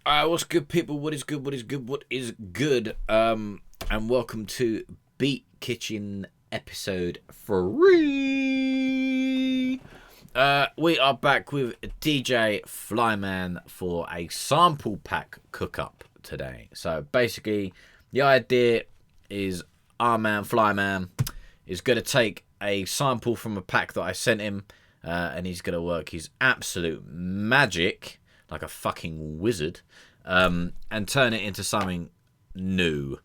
What's good, people? What is good? What is good? What is good? And welcome to Beat Kitchen episode 3. We are back with DJ Flymann for a sample pack cook up today. So basically, the idea is our man Flyman is going to take a sample from a pack that I sent him, and he's going to work his absolute magic like a fucking wizard, and turn it into something new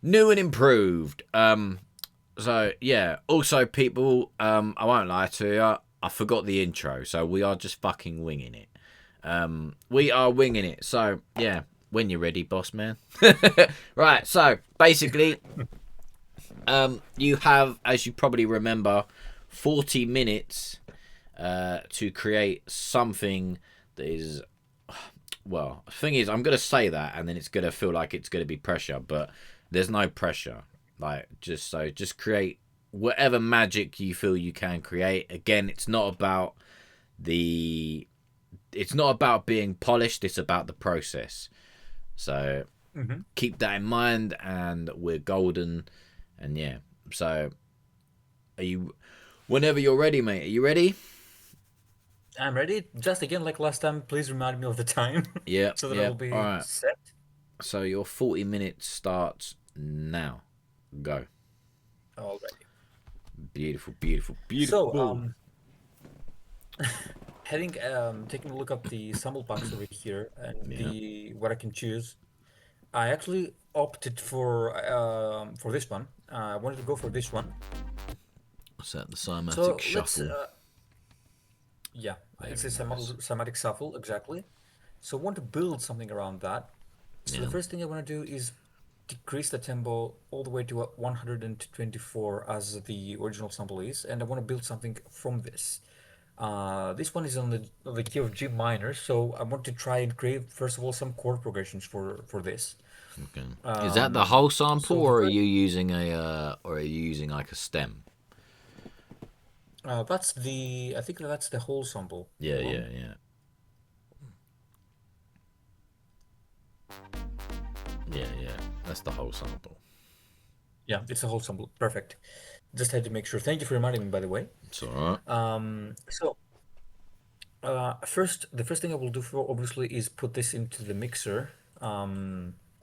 and improved. So yeah. Also, people, I won't lie to you, I forgot the intro, so we are just fucking winging it. We are winging it. So yeah, when you're ready, boss man. Right. So basically, you have, as you probably remember, 40 minutes to create something that is, well, the thing is, I'm going to say that and then it's going to feel like it's going to be pressure, but there's no pressure. Like, just create whatever magic you feel you can create. Again, it's not about being polished, it's about the process. So keep that in mind, and we're golden. And yeah, so whenever you're ready, mate? Are you ready? I'm ready. Just again, like last time, please remind me of the time Yeah, so that yeah. I'll All be right. set. So your 40 minutes starts now. Go. Alrighty. Beautiful, beautiful, So, beautiful. taking a look at the sample packs over here and Yeah. the what I can choose. I actually opted for this one. I wanted to go for this one. Set the cymatic So let's shuffle. yeah, it's Very a nice. somatic shuffle exactly. So I want to build something around that. So the Yeah. first thing I want to do is decrease the tempo all the way to 124 as the original sample is, and I want to build something from this. This one is on the key of G minor, so I want to try and create first of all some chord progressions for this. Okay. Is that the Um, whole sample, so the or are first, you using like a stem? I think that's the whole sample. Yeah, Hold yeah, on. yeah, yeah, yeah. That's the whole sample. Yeah, it's a whole sample. Perfect. Just had to make sure. Thank you for reminding me, by the way. It's all right. So the first thing I will do for obviously is put this into the mixer.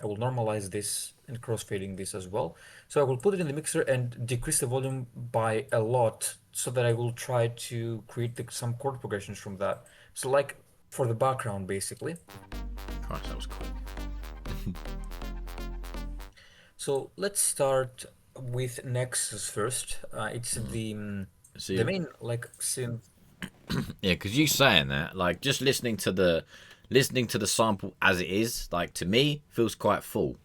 I will normalize this and crossfading this as well. So I will put it in the mixer and decrease the volume by a lot so that I will try to create some chord progressions from that. So like for the background, basically. Christ, that was quick. So let's start with Nexus first. It's the See, main like synth. yeah, because you saying that, like, just listening to the sample as it is, like, to me feels quite full.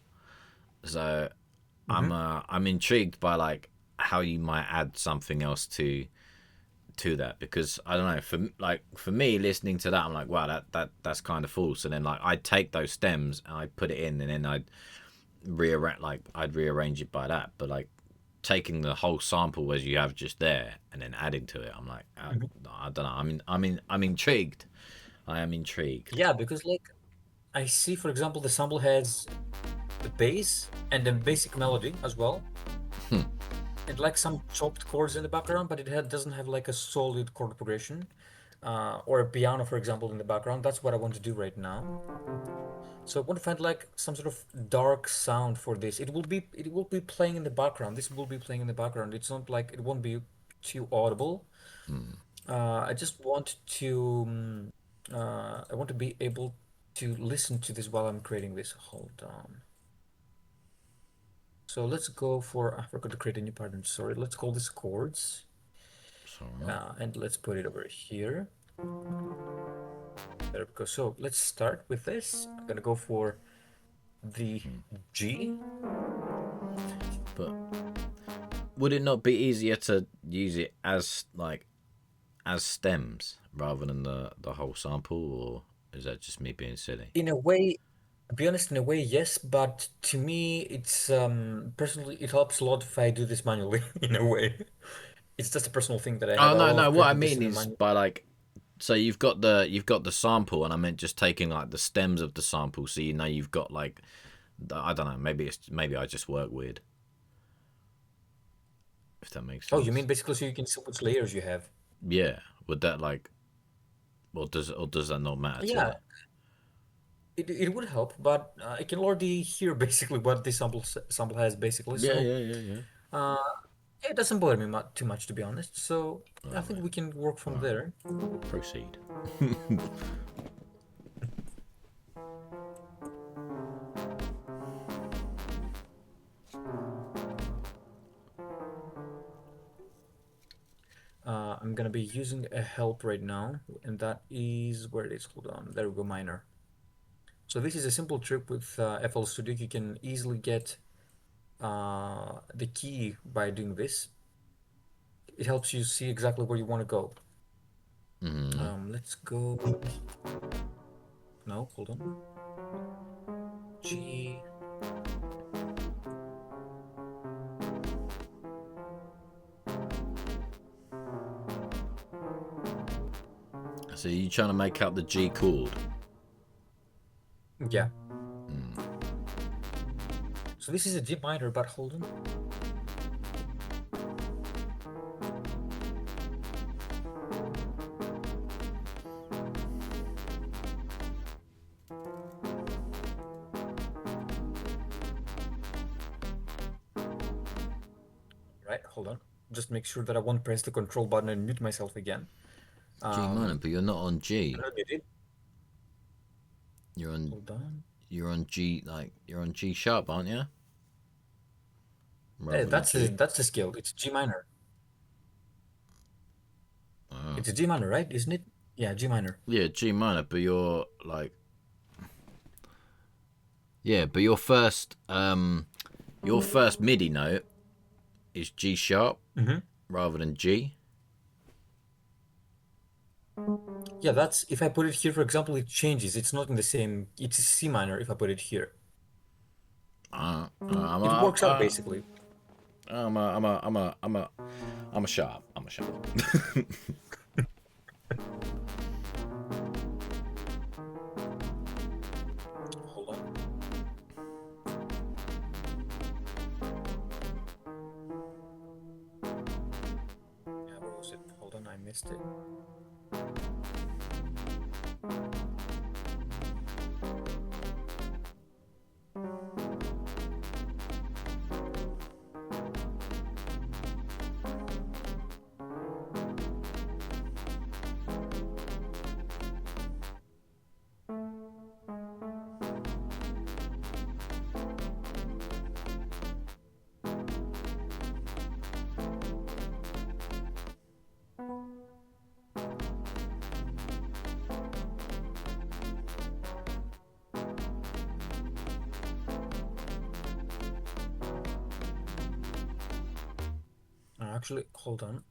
So Mhm. I'm intrigued by like how you might add something else to that, because I don't know, for me listening to that, I'm like, wow, that's kind of full. So then like I'd take those stems and I'd put it in, and then I'd rearrange it by that. But like taking the whole sample as you have just there and then adding to it, I'm like, I don't know. I'm intrigued. I am intrigued. Yeah, because like I see, for example, the sample has the bass and the basic melody as well, and like some chopped chords in the background, but doesn't have like a solid chord progression, or a piano, for example, in the background. That's what I want to do right now. So I want to find like some sort of dark sound for this. It will be playing in the background. This will be playing in the background. It's not like it won't be too audible. I just want to I want to be able to listen to this while I'm creating this. Hold on. So let's go for, I forgot to create a new pattern. Sorry. Let's call this chords. So all right. And let's put it over here. There we go. So let's start with this. I'm gonna go for the G. But would it not be easier to use it as stems rather than the whole sample, or is that just me being silly? In a way, to be honest, in a way, yes, but to me, it's personally, it helps a lot if I do this manually, in a way. It's just a personal thing that I have. Oh I no, love no. What I creating this mean in a is manual. by like So you've got the sample, and I meant just taking like the stems of the sample, so you know you've got like I don't know, maybe I just work weird, if that makes Oh, you mean sense. basically so you can see which layers you have? Yeah, would that like or does that not matter to you? Yeah, it would help, but I can already hear basically what this sample has basically. Yeah, So yeah, yeah, yeah. uh, it doesn't bother me too much to be honest. So I All think right, we can work all from right. there. Proceed. I'm gonna be using a help right now, and that is where it is. Hold on, there we go, minor. So this is a simple trick with FL Studio. You can easily get the key by doing this. It helps you see exactly where you want to go. Mm-hmm. Let's go. No, hold on. G. So you trying to make out the G chord? Yeah. So this is a G minor, but hold on. Right, hold on. Just make sure that I won't press the control button and mute myself again. G minor, Um, but you're not on I'm G. not muted. You're on Hold on. you're on G like you're on G sharp, aren't you? Hey, Rather than G. that's the scale. It's G minor. Oh. It's a G minor, right? Isn't it? Yeah, G minor. Yeah, G minor, but you're like yeah, but your first MIDI note is G sharp Mm-hmm. rather than G. Yeah, that's if I put it here, for example, it changes. It's not in the same. It's a C minor if I put it here. I'm It a, works out basically. I'm a, I'm a, I'm a, I'm a, I'm a sharp. I'm a sharp. Hold on. Yeah, where was it? Hold on, I missed it. Actually, hold on.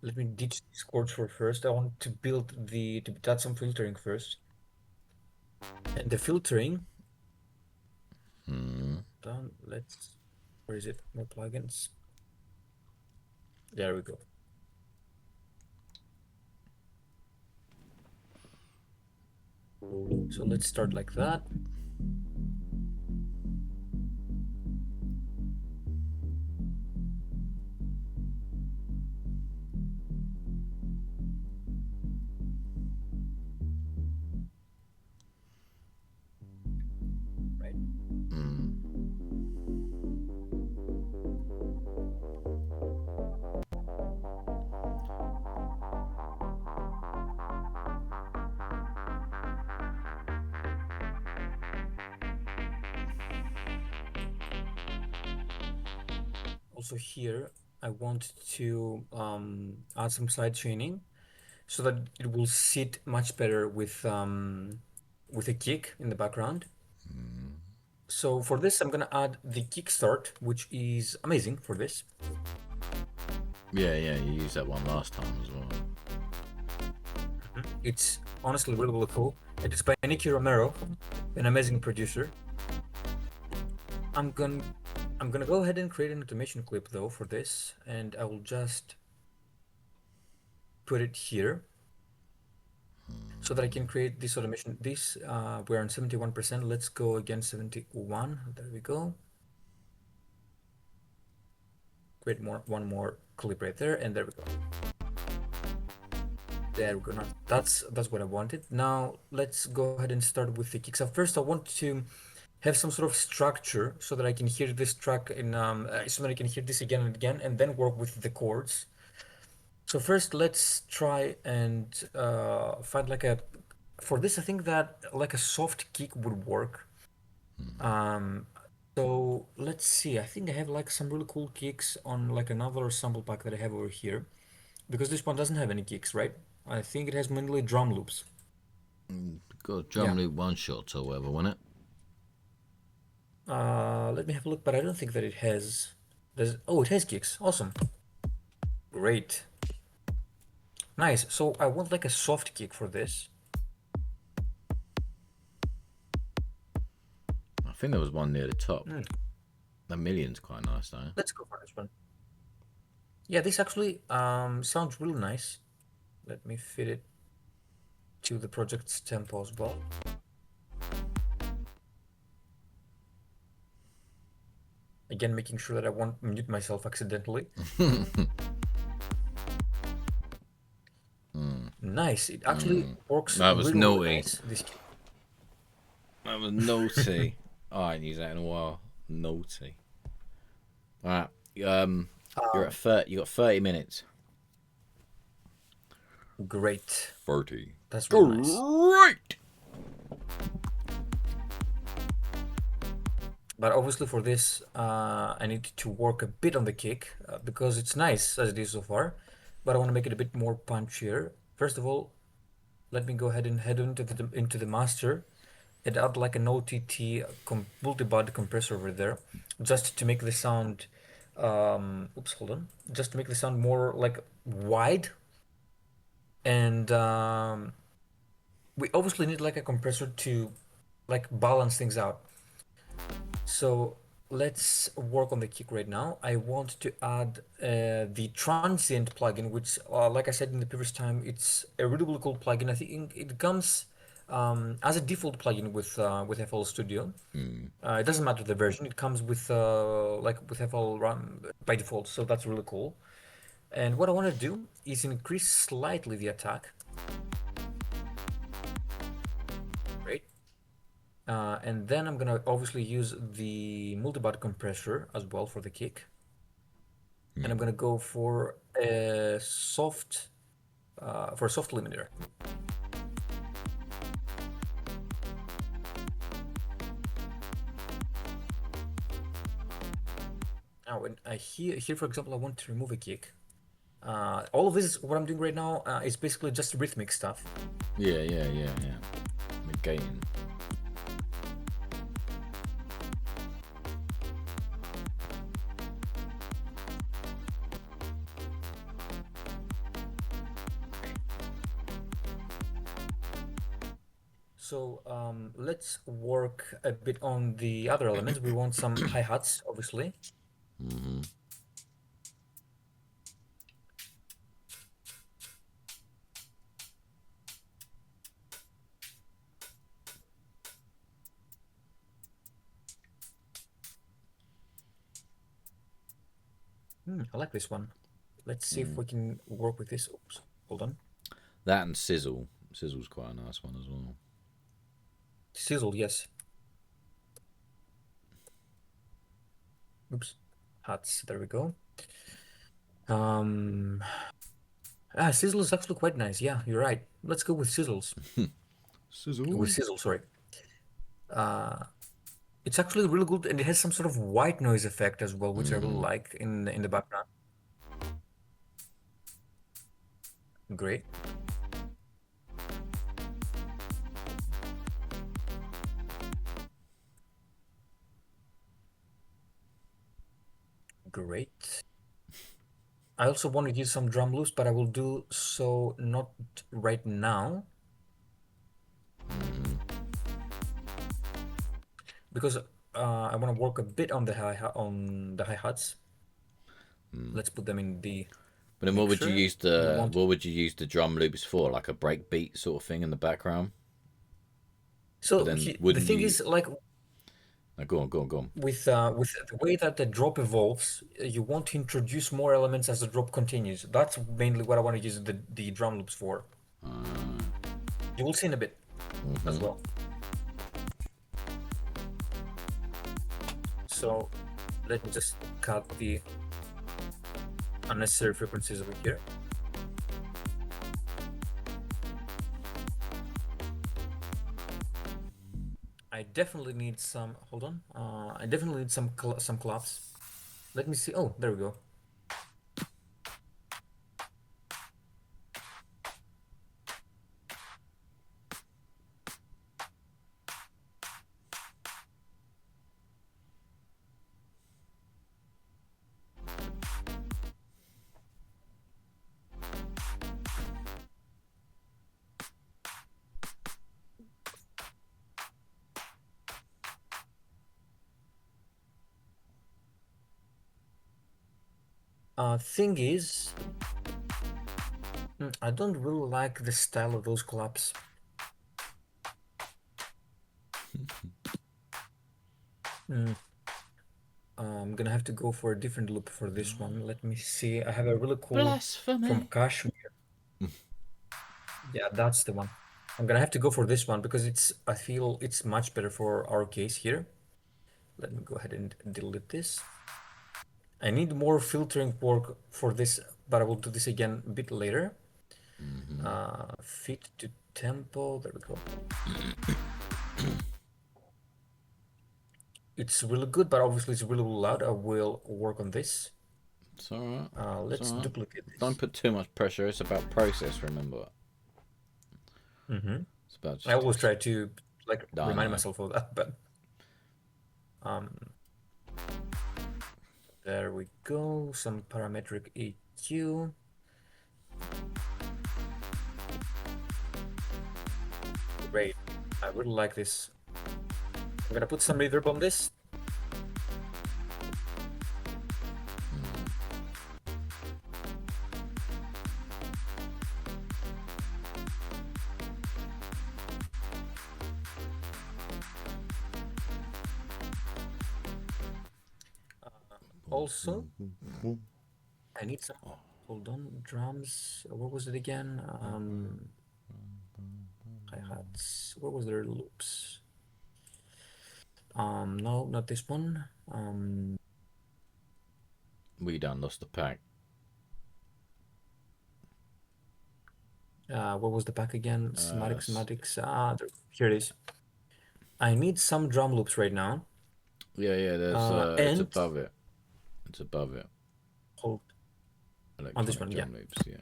Let me ditch these chords for first. I want to build to add some filtering first. And the filtering, done. Where is it? More plugins. There we go. So let's start like that. Right. Also here, I want to add some side chaining so that it will sit much better with a kick in the background. So for this, I'm gonna add the kickstart, which is amazing for this. Yeah, yeah, you used that one last time as well. It's honestly really, really cool. It is by Nicky Romero, an amazing producer. I'm gonna I'm gonna go ahead and create an automation clip though for this, and I will just put it here so that I can create this automation. This we're on 71%. Let's go again 71. There we go. Create one more clip right there, and there we go. There we go. Now that's what I wanted. Now let's go ahead and start with the kick. So first I want to have some sort of structure so that I can hear this track in so that I can hear this again and again, and then work with the chords. So first let's try and find like a, for this I think that like a soft kick would work. Um, so let's see. I think I have like some really cool kicks on like another sample pack that I have over here, because this one doesn't have any kicks, right? I think it has mainly drum loops. Got a drum Yeah. loop one shot or whatever, wasn't it? Let me have a look, but I don't think that it has. Oh, it has kicks. Awesome. Great. Nice. So I want like a soft kick for this. I think there was one near the top. Hmm. The million's quite nice though. Let's go for this one. Yeah, this actually sounds really nice. Let me fit it to the project's tempo as well. Again, making sure that I won't mute myself accidentally. Nice. It actually works That was really, really naughty. nice. This kick. That was naughty. Oh, I ain't used that in a while. Naughty. Right. You're at 30. You got 30 minutes. Great. 30. That's really nice. Great. But obviously for this, I need to work a bit on the kick because it's nice as it is so far, but I want to make it a bit more punchier. First of all, let me go ahead and head into the master and add like an OTT multi-body compressor over there, just to make the sound. Oops, hold on. Just to make the sound more like wide, and we obviously need like a compressor to like balance things out. So let's work on the kick right now. I want to add the transient plugin, which, like I said in the previous time, it's a really, really cool plugin. I think it comes as a default plugin with FL Studio. It doesn't matter the version. It comes with like with FL Run by default, so that's really cool. And what I want to do is increase slightly the attack. Right. And then I'm gonna obviously use the multibody compressor as well for the kick. And I'm gonna go for a soft limiter. Now, when I here, for example, I want to remove a kick. All of this, what I'm doing right now, is basically just rhythmic stuff. Yeah. Negating. So let's work a bit on the other elements. We want some hi-hats, obviously. I like this one. Let's see if we can work with this. Oops, hold on. That and sizzle. Sizzle's quite a nice one as well. Sizzle, yes. Oops, hats. There we go. Sizzle is actually quite nice. Yeah, you're right. Let's go with sizzles. Sizzle. With sizzle, sorry. It's actually really good, and it has some sort of white noise effect as well, which I really like in the background. Great. Great. I also want to use some drum loops, but I will do so not right now. Because I want to work a bit on the hi-hats. Let's put them in B. But then mixer. You want what would you use the drum loops for? Like a breakbeat sort of thing in the background? But then the wouldn't thing you? is like No, go on, go on, go on. with the way that the drop evolves, you want to introduce more elements as the drop continues. That's mainly what I want to use the drum loops for. You will see in a bit as well. So let me just cut the unnecessary frequencies over here. I definitely need some. Hold on. I definitely need some claps. Let me see. Oh, there we go. Thing is, I don't really like the style of those claps. Mm, I'm gonna have to go for a different loop for this one. Let me see. I have a really cool from Blasphemy. Kashmir. Yeah, that's the one. I'm gonna have to go for this one because I feel it's much better for our case here. Let me go ahead and delete this. I need more filtering work for this, but I will do this again a bit later. Fit to tempo. There we go. It's really good, but obviously it's really, really loud. I will work on this. It's alright. It's Let's alright. duplicate Don't this. put too much pressure. It's about process, remember. It's about I just always try to like I remind know. myself of that, but um, there we go. Some parametric EQ. Great. I really like this. I'm gonna put some reverb on this. Also, I need some. Hold on, drums. What was it again? Hi-hats. What was their loops? No, not this one. We done lost the pack. What was the pack again? S- Schematics. Here it is. I need some drum loops right now. yeah, yeah. There's it's And above it. It's above it. hold on this Electronic one. Yeah. drum loops. Yeah.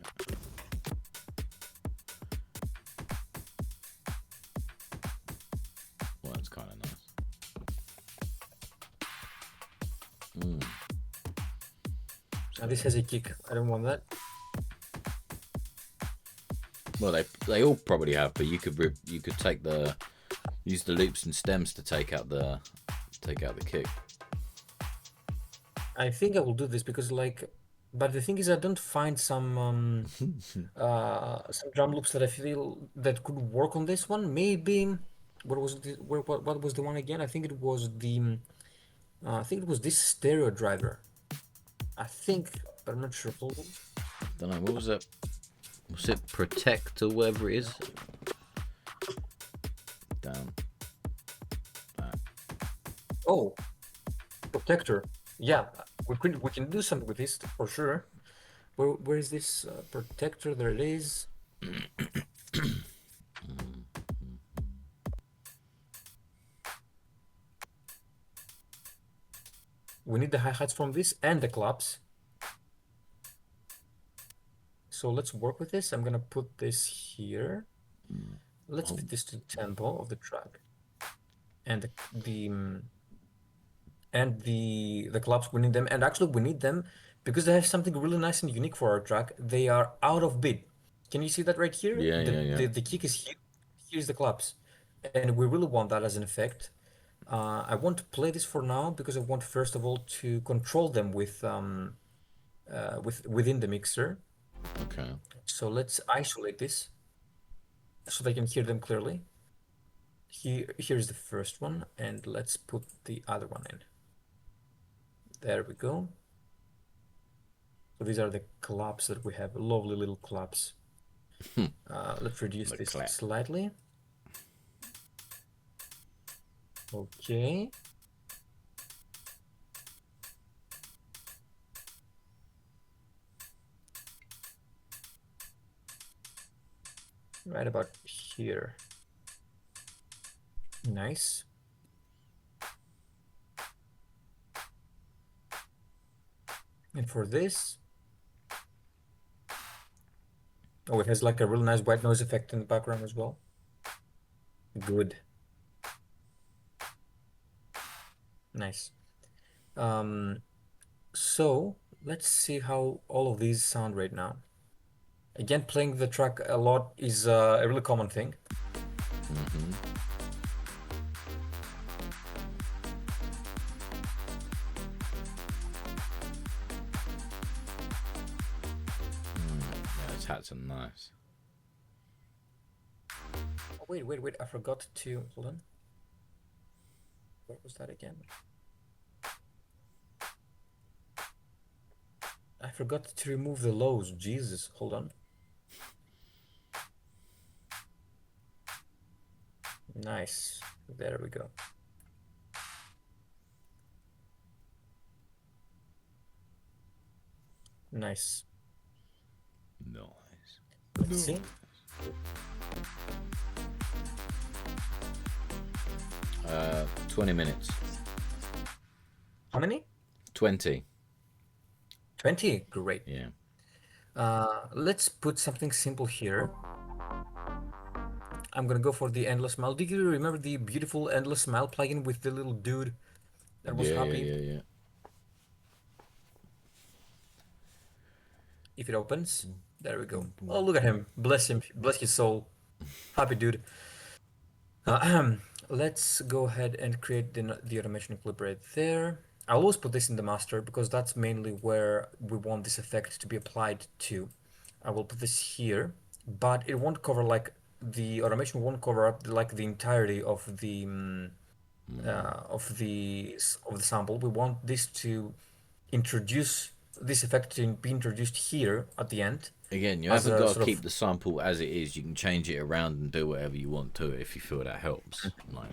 Well, that's kind of nice. This has a kick. I don't want that. Well, they all probably have, but you could take the use the loops and stems to take out the kick. I think I will do this because like, but the thing is, I don't find some drum loops that I feel that could work on this one. Maybe what was the what was the one again? I think it was the I think it was this stereo driver. I think, but I'm not sure. Hold on. Don't know what was it. Was it protect or whatever it is? Down. Oh, protector. Yeah, we can do something with this for sure. Where is this protector? There it is. We need the hi-hats from this and the claps. So let's work with this. I'm gonna put this here. Let's fit this to the tempo of the track. And the claps, we need them. And actually we need them because they have something really nice and unique for our track. They are out of beat. Can you see that right here? Yeah, yeah, yeah. The kick is here. Here's the claps. And we really want that as an effect. I want to play this for now because I want first of all to control them with within the mixer. Okay. So let's isolate this so they can hear them clearly. Here's the first one, and let's put the other one in. There we go. So these are the claps that we have, lovely little claps. Let's reduce The this clap. slightly. Okay. Right about here. Nice. And for this, oh, it has like a really nice white noise effect in the background as well. Good. Nice. So let's see how all of these sound right now. Again, playing the track a lot is a really common thing. Yeah, his hats are nice. Oh, wait. I forgot to, hold on. What was that again? I forgot to remove the lows. Jesus, hold on. Nice. There we go. Nice. Nice. Let's see. 20 minutes. How many? 20. 20. Great. Yeah. Let's put something simple here. I'm gonna go for the Endless Smile. Do you remember the beautiful Endless Smile plugin with the little dude that was happy? Yeah. If it opens, there we go. Oh, look at him. Bless him. Bless his soul. Happy dude. Let's go ahead and create the automation clip right there. I'll always put this in the master because that's mainly where we want this effect to be applied to. I will put this here, but it won't cover like the automation won't cover up like the entirety of the of the sample. We want this to introduce this effect to be introduced here at the end Again, you as haven't a got to sort of keep the sample as it is. You can change it around and do whatever you want to it if you feel that helps. Like,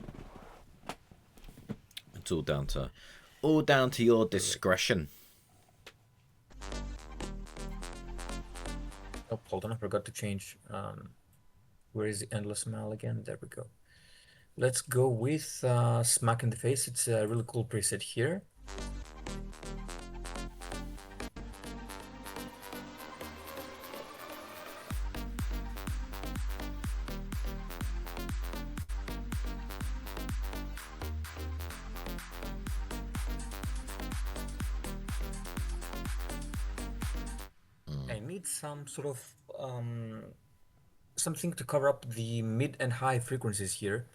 it's all down to your discretion. oh, hold on, I forgot to change. Where is the endless smile again? There we go. Let's go with Smack in the Face. It's a really cool preset here. I need some sort of something to cover up the mid and high frequencies here.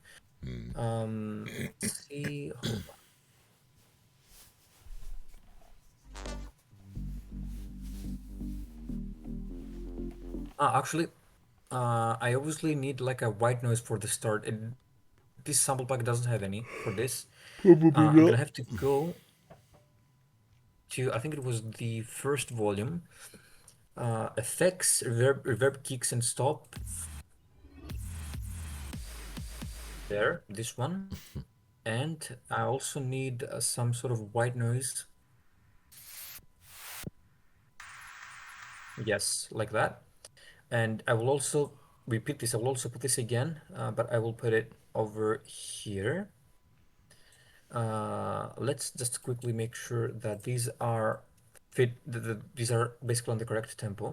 Let's see. Hold on. Actually, I obviously need like a white noise for the start. This sample pack doesn't have any for this. I'm gonna have to go to, I think it was the first volume. Effects, reverb kicks and stop. There, this one. And I also need some sort of white noise. Yes, like that. And I will also repeat this. I will also put this again, but I will put it over here. Let's just quickly make sure that these are these are basically on the correct tempo.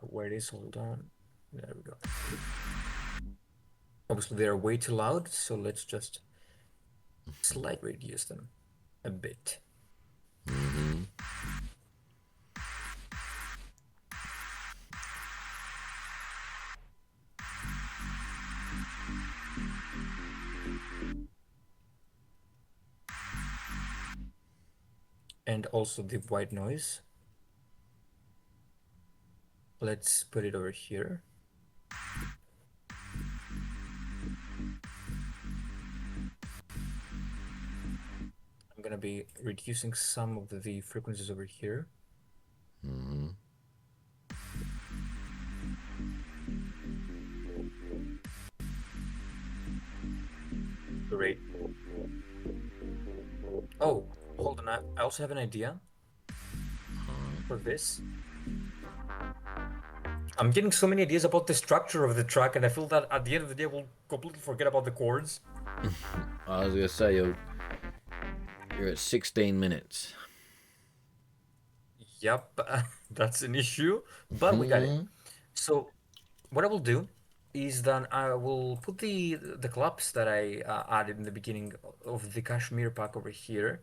Where it is, hold on. There we go. Obviously, they are way too loud, so let's just slightly reduce them a bit. and also the white noise. Let's put it over here. I'm gonna be reducing some of the frequencies over here. Great. Oh, hold on. I also have an idea for this. I'm getting so many ideas about the structure of the track, and I feel that at the end of the day, we'll completely forget about the chords. I was gonna say you're at 16 minutes. Yep, that's an issue, but we got it. So what I will do is that I will put the claps that I added in the beginning of the Kashmir pack over here,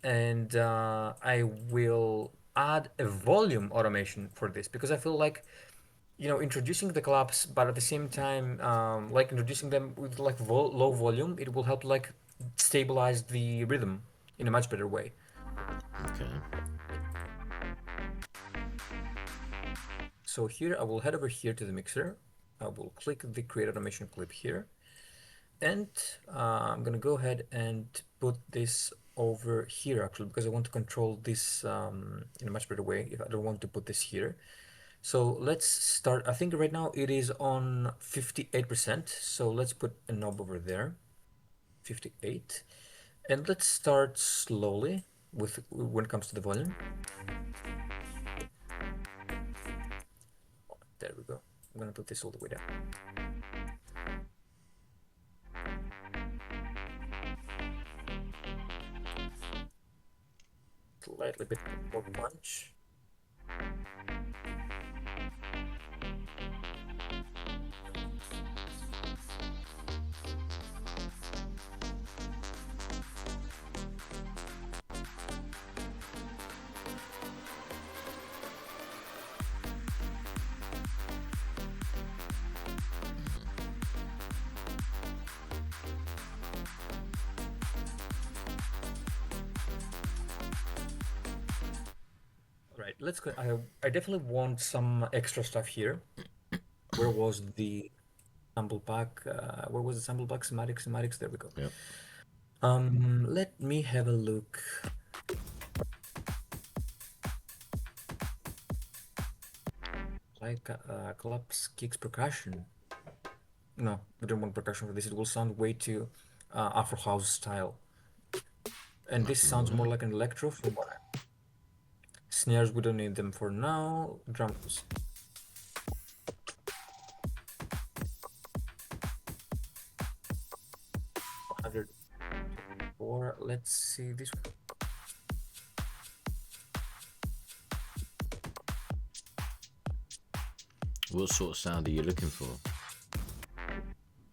and I will add a volume automation for this because I feel like, introducing the claps, but at the same time, like introducing them with like low volume, it will help like stabilize the rhythm in a much better way. Okay. So here I will head over here to the mixer. I will click the create automation clip here. And I'm gonna go ahead and put this over here actually because I want to control this in a much better way. If I don't want to put this here. So let's start. I think right now it is on 58%. So let's put a knob over there, 58. And let's start slowly with when it comes to the volume. There we go. I'm gonna put this all the way down. Slightly bit more punch. Right, let's go. I definitely want some extra stuff here. Where was the sample pack? Where was the sample pack? Schematics. There we go. Yep. Let me have a look. Like claps, kicks, percussion. No, we don't want percussion for this. It will sound way too Afro house style. And this sounds more like an electro from what snares, we don't need them for now. Drums. 104. Let's see this one. What sort of sound are you looking for?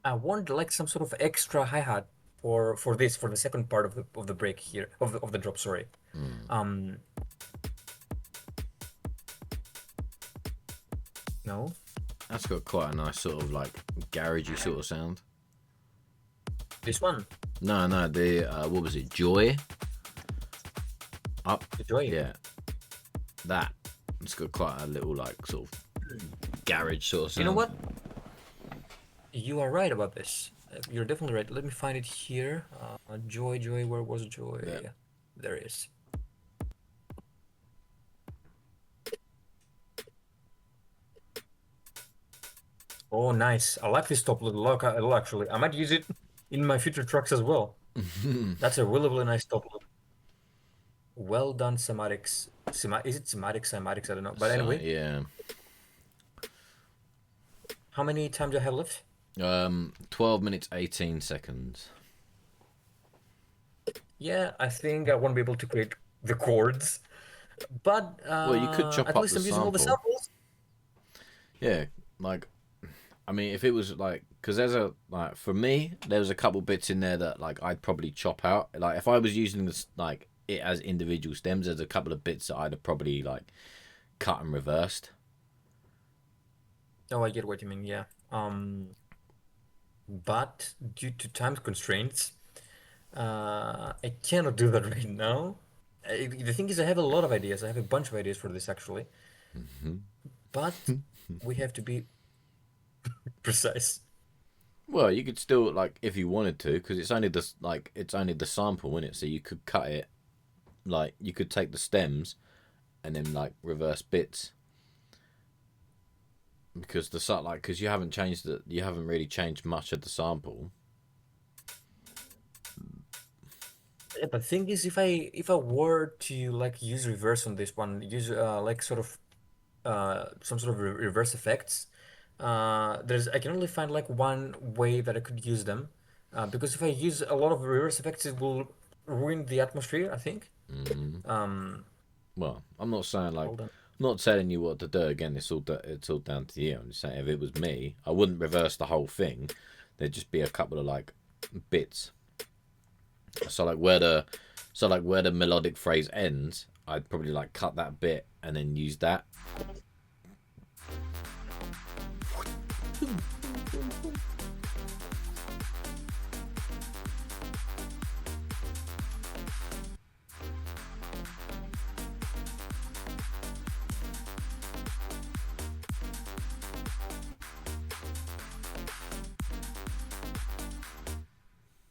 I want like some sort of extra hi-hat for this for the second part of the break here of the drop, sorry. No. That's got quite a nice sort of like garagey sort of sound. This one. No, the what was it? Joy. Up. The Joy. Yeah. That. It's got quite a little like sort of garage sort of sound. You know what? You are right about this. You're definitely right. Let me find it here. Joy, where was Joy? Yeah. There it is. Oh, nice. I like this top load a lot, actually. I might use it in my future trucks as well. That's a really, really nice top load. Well done, Sematics. Is it Sematics? I don't know. But anyway. Yeah. How many times do I have left? 12 minutes 18 seconds. Yeah, I think I won't be able to create the chords, but Well, you could chop at up least the I'm using all the sample. samples. Yeah, like, I mean, if it was like, because there's a like for me, there was a couple bits in there that like I'd probably chop out. Like if I was using this like it as individual stems, there's a couple of bits that I'd have probably like cut and reversed. Oh, I get what you mean. Yeah. But due to time constraints, I cannot do that right now. The thing is, I have a lot of ideas. I have a bunch of ideas for this actually, but we have to be precise. Well, you could still like if you wanted to, because it's only the it's only the sample, isn't it? So you could cut it like you could take the stems and then like reverse bits because because you haven't really changed much of the sample. Yeah, but thing is, if I were to like use reverse on this one, use like sort of some sort of reverse effects, there's I can only find like one way that I could use them, because if I use a lot of reverse effects, it will ruin the atmosphere, I think. Um, Well, I'm not saying like Hold on. I'm not telling you what to do. Again, it's all down to you. I'm just saying if it was me, I wouldn't reverse the whole thing. There'd just be a couple of like bits. So like where the melodic phrase ends, I'd probably like cut that bit and then use that.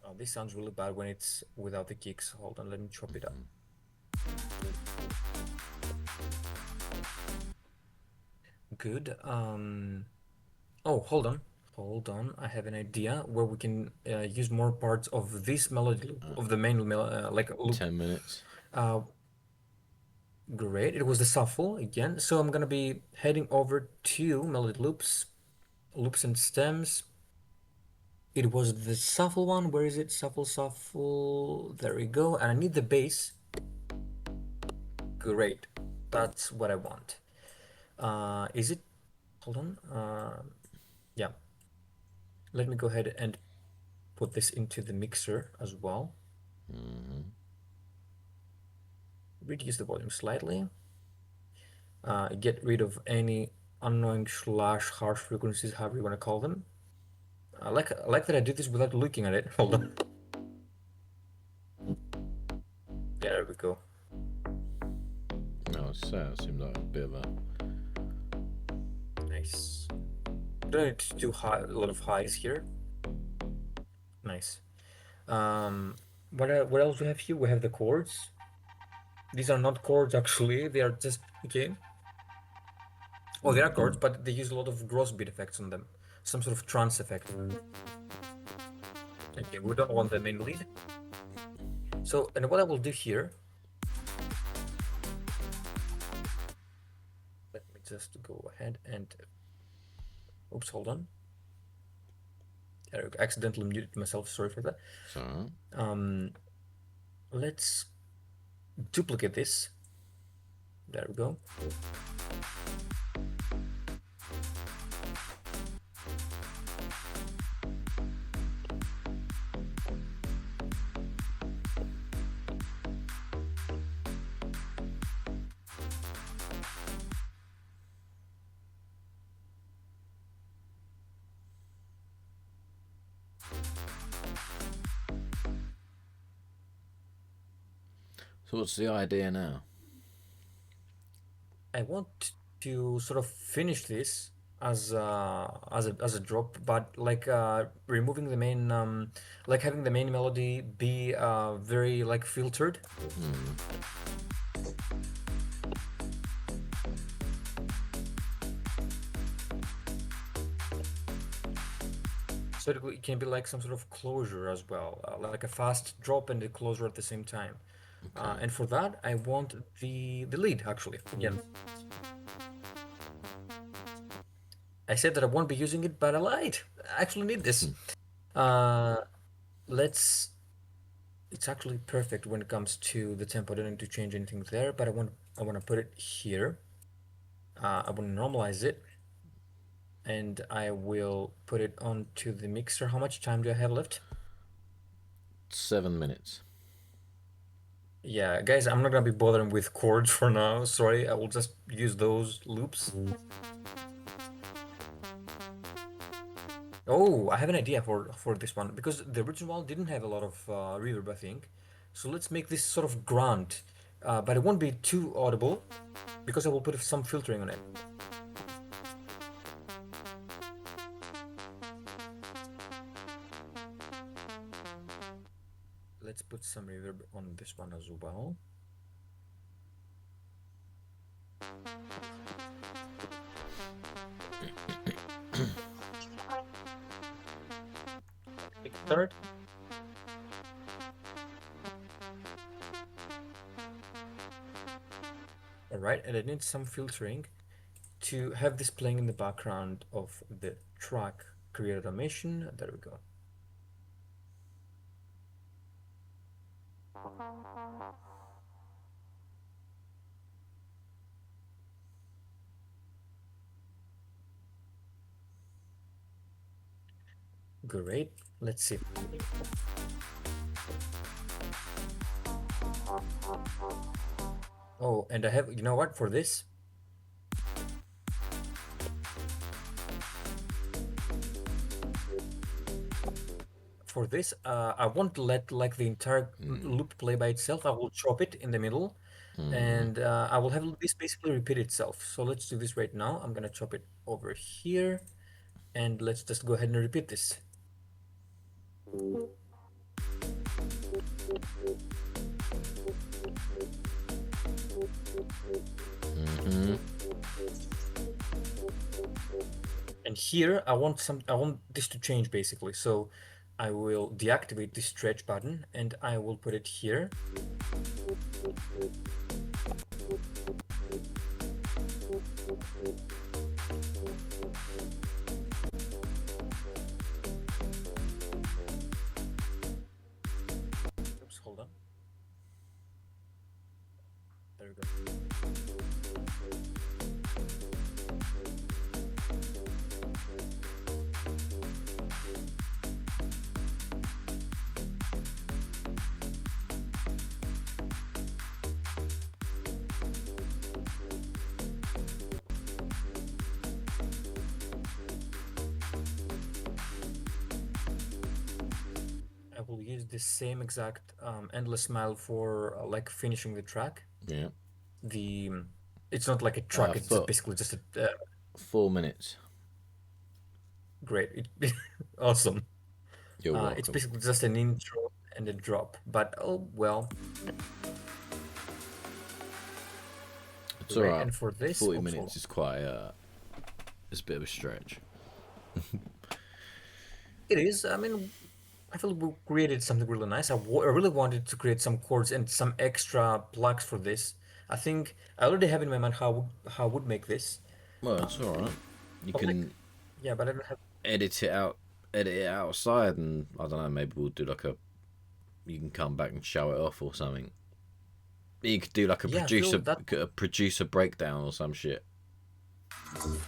Oh, this sounds really bad when it's without the kicks. Hold on, let me chop it up. Good. Oh, hold on. Hold on. I have an idea where we can use more parts of this melody loop, of the main like loop. 10 minutes. Uh, Great. It was the shuffle again. So I'm gonna be heading over to melody loops, loops and stems. It was the shuffle one. Where is it? Shuffle, shuffle. There we go. And I need the bass. Great. That's what I want. Is it? Hold on. Yeah. Let me go ahead and put this into the mixer as well. Reduce the volume slightly. Get rid of any annoying slash harsh frequencies, however you want to call them. I like that I did this without looking at it. Hold on. Yeah, there we go. No, it seemed like a bit of a. Nice. Don't need to do high, a lot of highs here. Nice. What else we have here? We have the chords. These are not chords actually. They are just okay. Oh, they are chords, but they use a lot of gross beat effects on them. Some sort of trance effect. Okay, we don't want the main lead. So, and what I will do here, let me just go ahead and, oops, hold on. I accidentally muted myself, sorry for that. So Let's duplicate this. There we go. what's the idea now? I want to sort of finish this as a drop, but like removing the main like having the main melody be very like filtered. So it can be like some sort of closure as well, like a fast drop and a closure at the same time. And for that, I want the lead actually. Again, I said that I won't be using it, but I lied. I actually need this. Uh, let's. It's actually perfect when it comes to the tempo. I don't need to change anything there, but I want to put it here. I want to normalize it, and I will put it onto the mixer. How much time do I have left? 7 minutes. Yeah, guys, I'm not gonna be bothering with chords for now. Sorry, I will just use those loops. Oh, I have an idea for this one because the original one didn't have a lot of reverb, I think. So let's make this sort of grand. but it won't be too audible because I will put some filtering on it. Let's put some reverb on this one as well. Third. All right, and I need some filtering to have this playing in the background of the track create automation. There we go. Great. Let's see. Oh, and I have, you know what, for this? For this, I won't let like the entire loop play by itself. I will chop it in the middle, and I will have this basically repeat itself. So let's do this right now. I'm gonna chop it over here, and let's just go ahead and repeat this. And here I want this to change basically. So I will deactivate the stretch button and I will put it here. Oops, hold on. There we go. I will use the same exact endless smile for like finishing the track. Yeah. It's not like a track. It's just basically just a 4 minutes. Great. Awesome. You're welcome. It's basically just an intro and a drop, but oh well. It's alright. And for this, 40 minutes is quite it's a bit of a stretch. It is. I mean, I feel we created something really nice. I really wanted to create some chords and some extra plugs for this. I think I already have in my mind how I would make this. Well, it's alright. You can yeah, but I don't have edit it outside, and I don't know, maybe we'll do like you can come back and show it off or something. You could do like a producer breakdown or some shit.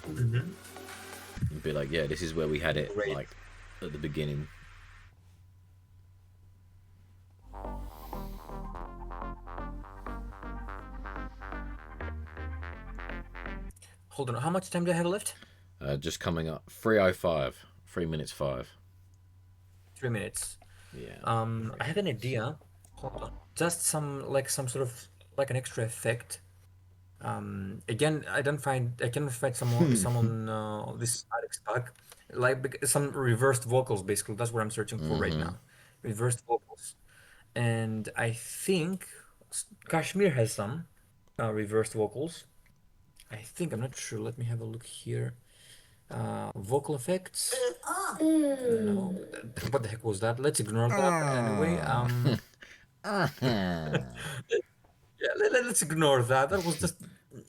And be like, yeah, this is where we had it like at the beginning. Hold on, how much time do I have left? Just coming up 3:05, 3 minutes 5. 3 minutes. Yeah. I have an idea. Hold on. Just some sort of like an extra effect. Again, I cannot find someone this Alex pack like some reversed vocals. Basically, that's what I'm searching for right now. Reversed vocals, and I think Kashmir has some reversed vocals. I think, I'm not sure. Let me have a look here. Vocal effects. No, what the heck was that? Let's ignore that anyway. Yeah, let's ignore that. That was just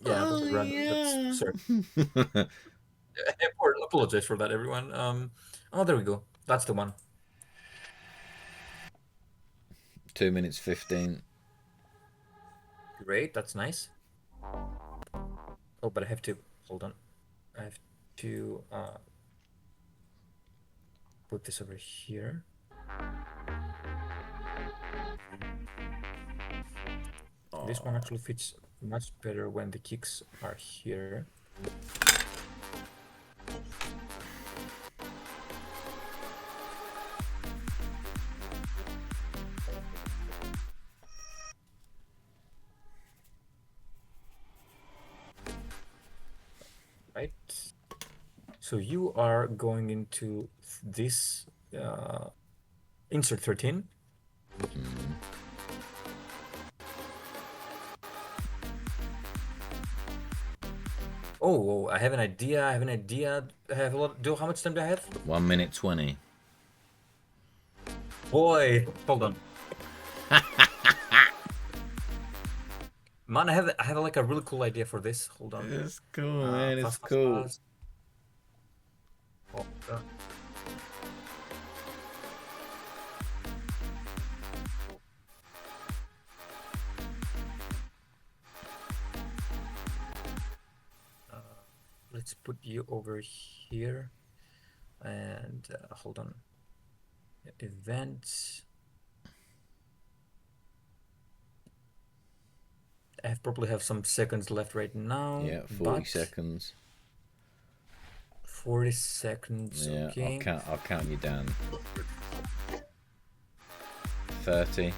that was random. That's, sorry. I apologize for that, everyone. Oh, there we go. That's the one. 2 minutes 15. Great, that's nice. Oh, but I have to hold on. I have to put this over here. This one actually fits much better when the kicks are here. So you are going into this uh, insert 13. Oh, I have an idea. I have an idea. I have a lot. How much time do I have? 1 minute 20. Boy, hold on. Man, I have like a really cool idea for this. Hold on. It's cool, man. It's Fast, fast, cool. fast. Hold on. Uh, let's put you over here. And hold on. Events. I probably have some seconds left right now, Yeah, 40 but seconds. 40 seconds. Yeah, Okay. I'll count you down. 30.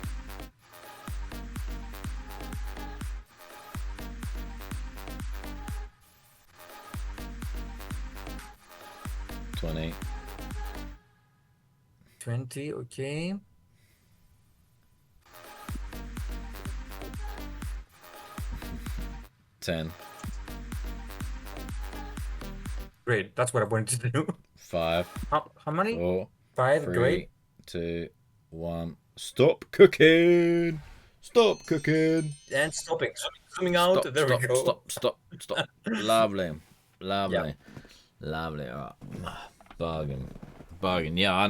20. 20. Okay. 10. Great. That's what I wanted to do. 5. How many? 4. 5. 3. Great. 2. 1. Stop cooking! Stop cooking! And stopping. Zooming out. There we go. Stop. Lovely. Yeah. Lovely. All right. Bargain. Yeah, I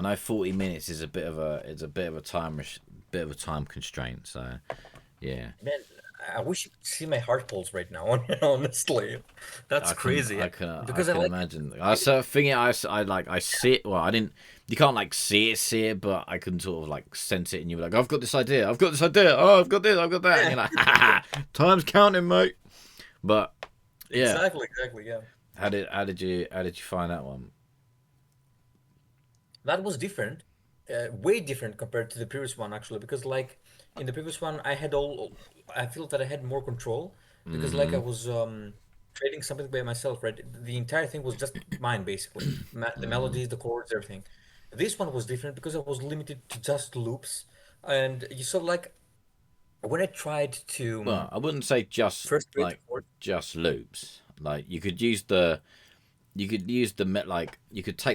know 40 minutes is a bit of a time constraint, so yeah. Man, I wish you could see my heart pulse right now. Honestly, that's crazy. I Because I can like. imagine. I sort of think I see it. Well, I didn't. You can't like see it, but I can sort of like sense it, and you're like, I've got this idea. Oh, I've got this. I've got that. And you're like, time's counting, mate. But yeah, Exactly. Yeah. how did you find that one? That was different, way different compared to the previous one actually, because like in the previous one I feel that I had more control because like I Mm-hmm. was trading something by myself, right? The entire thing was just mine basically. The Mm-hmm. melodies, the chords, everything. This one was different because I was limited to just loops, and you saw like when I tried to Well, I wouldn't say first create the chord. just loops. Like you could take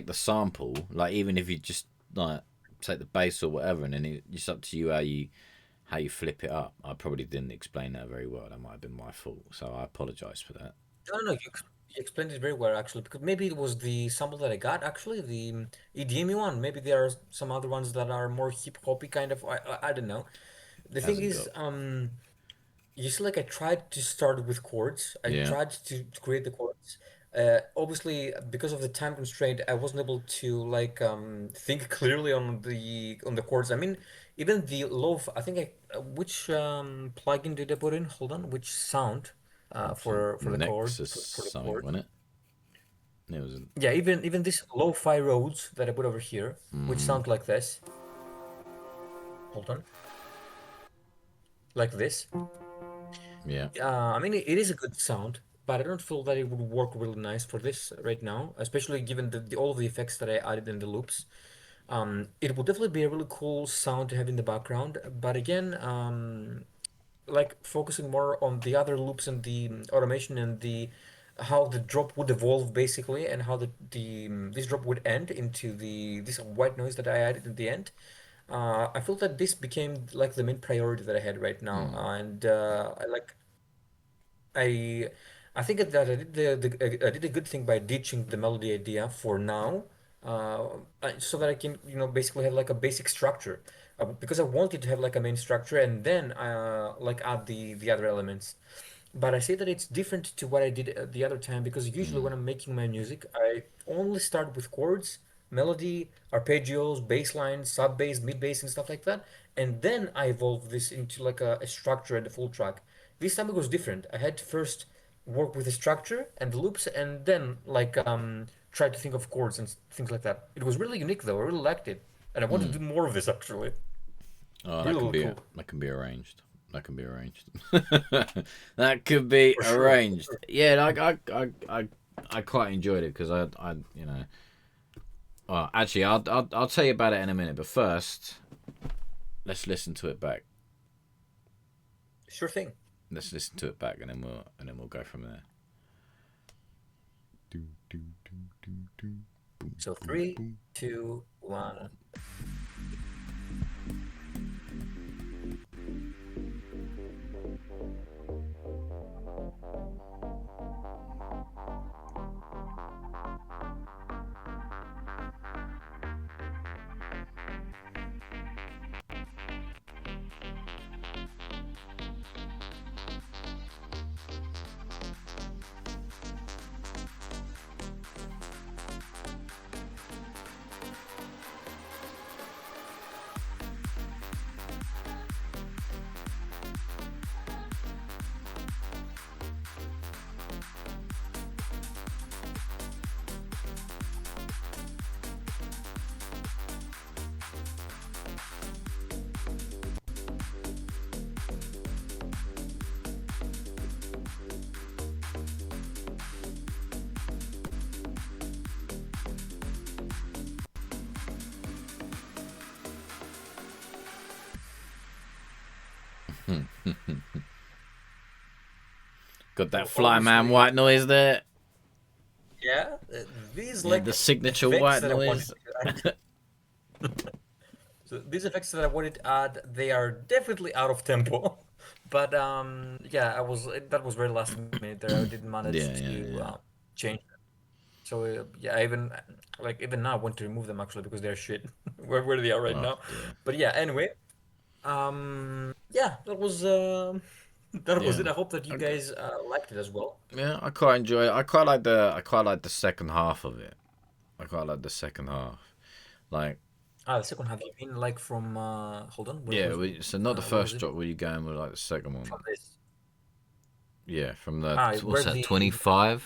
the sample, like even if you just like take the bass or whatever, and then it's up to you how you flip it up. I probably didn't explain that very well. That might have been my fault, so I apologize for that. No, you explained it very well actually, because maybe it was the sample that I got actually, the EDM one. Maybe there are some other ones that are more hip hoppy kind of. I don't know. The thing Hasn't is, got. you see, like I tried to start with chords. I Yeah. tried to create the chords. Obviously, because of the time constraint, I wasn't able to like think clearly on the chords. I mean, even the low. I think which plugin did I put in? Hold on, which sound I think for the chord Nexus for the something, chord? wasn't it? It was. Yeah, even this lo-fi roads that I put over here, which Mm, sound like this. Hold on, like this. yeah. I mean, it is a good sound, but I don't feel that it would work really nice for this right now, especially given all of the effects that I added in the loops. It would definitely be a really cool sound to have in the background, but again, like focusing more on the other loops and the automation and the how the drop would evolve basically, and how this drop would end into this white noise that I added in the end. I feel that this became like the main priority that I had right now, Mm, and I I think that I did a good thing by ditching the melody idea for now, so that I can basically have like a basic structure, because I wanted to have like a main structure and then like add the other elements. But I say that it's different to what I did the other time, because usually mm, when I'm making my music, I only start with chords, melody, arpeggios, bass lines, sub bass, mid bass, and stuff like that, and then I evolve this into like a structure and a full track. This time it was different. I had to first work with the structure and the loops, and then like try to think of chords and things like that. It was really unique though. I really liked it, and I want to mm. do more of this actually. Oh, Really, really cool. that can be arranged. That can be arranged. That could be For sure. arranged. Yeah, like I quite enjoyed it because I you know. Well, actually, I'll tell you about it in a minute. But first, let's listen to it back. Sure thing. Let's listen to it back, and then we'll go from there. So three, two, one. Got that So Flyman obviously, white noise there. yeah, these Yeah, like the signature effects white that I wanted noise. to add. So these effects that I wanted to add, they are definitely out of tempo. But yeah, that was very last minute there. I didn't manage Yeah, yeah, to yeah. change them. So yeah, I even like even now I want to remove them actually because they're shit where they are right Oh now. dear. But yeah, anyway, yeah, that was that was Yeah. it. I hope that you Okay. guys liked it as well. Yeah, I quite enjoy it. I quite like the second half of it. I quite like the second half. Like, Ah, the second half, you mean like from hold on, yeah, so not the where was first it? drop. Where you going with like the second From one? this. Yeah, from the Ah, what's where that? the 25.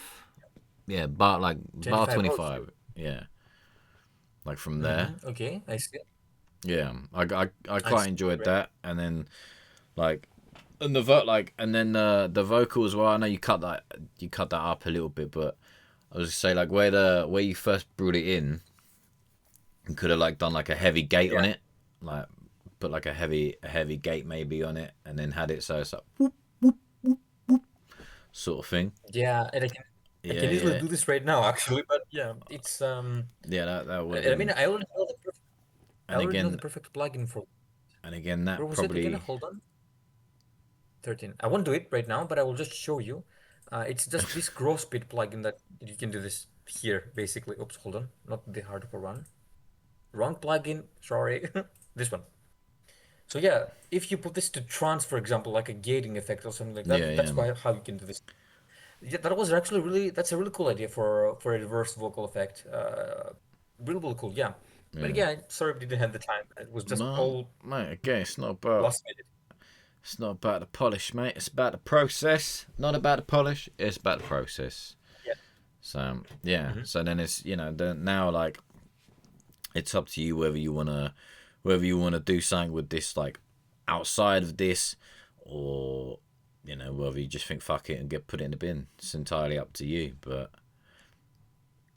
Yeah, bar 25. Oh, 25. Yeah, like from there. mm-hmm. Okay, I see. Yeah, I I quite see. enjoyed Great. that, and then like and and then the vocal as well. I know you cut that up a little bit, but I was just say like where you first brought it in, you could have like done like a heavy gate Yeah. on it, like put like a heavy gate maybe on it, and then had it so it's like sort of thing. Yeah, and I Yeah, can easily yeah, do this right now actually, but yeah, it's yeah. That would have I mean been, I and already know the again perfect plugin for that where was it again? probably, Hold on. 13. I won't do it right now, but I will just show you. It's just this grow speed plugin that you can do this here basically. Oops, hold on. Not the hardcore one. Wrong plugin. Sorry. This one. So yeah, if you put this to trance, for example, like a gating effect or something like yeah, that, yeah, that's why how you can do this. Yeah, that was actually really that's a really cool idea for a reverse vocal effect. Really, really cool. Yeah, but yeah. yeah, sorry we didn't have the time. It was just No, all mate. Again, last minute. it's not about the polish, mate. It's about the process. Not about the polish. It's about the process. Yeah. So yeah. Hmm. So then it's now like it's up to you whether you wanna do something with this like outside of this, or whether you just think fuck it and get put it in the bin. It's entirely up to you. But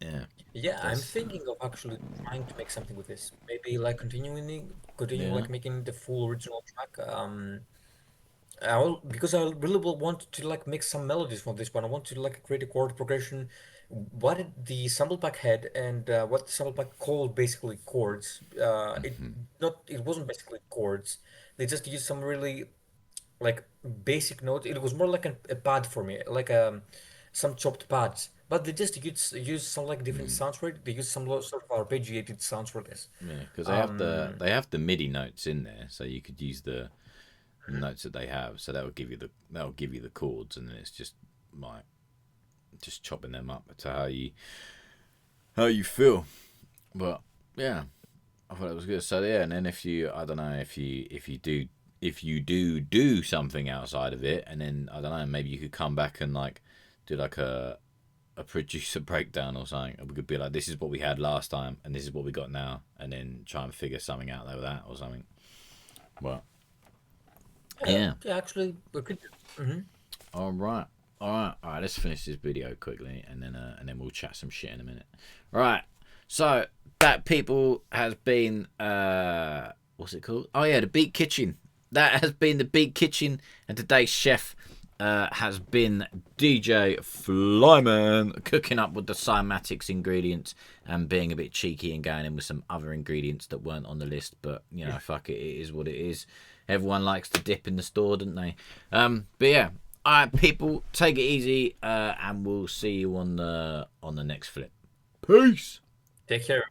yeah, Yeah, I'm that's thinking of actually trying to make something with this. Maybe like continue yeah. like making the full original track. I will, because I really will want to like make some melodies from this one. I want to like create a chord progression. What the sample pack had and what the sample pack called basically chords. It wasn't basically chords. They just used some really like basic notes. It was more like a pad for me, like some chopped pads. But they just use some like different sounds for it. They use some sort of arpeggiated sounds for this. Yeah, because Um, they have the MIDI notes in there, so you could use the notes that they have. So that will give you the chords, and then it's just like just chopping them up to how you feel. But yeah, I thought it was good. So yeah, and then if you I don't know if you do something outside of it, and then I don't know, maybe you could come back and like do like a producer breakdown or something. We could be like, this is what we had last time, and this is what we got now, and then try and figure something out over that or something. But yeah, yeah, yeah, actually, we could. Mhm. all right. All right. Let's finish this video quickly, and then we'll chat some shit in a minute. All right. So that people has been what's it called? Oh yeah, the Beat Kitchen. That has been the Beat Kitchen, and today's chef has been DJ Flymann, cooking up with the cymatics ingredients and being a bit cheeky and going in with some other ingredients that weren't on the list. But you know, fuck it, it is what it is. Everyone likes to dip in the store, don't they? But yeah. All right, people, take it easy, and we'll see you on the next flip. Peace. Take care.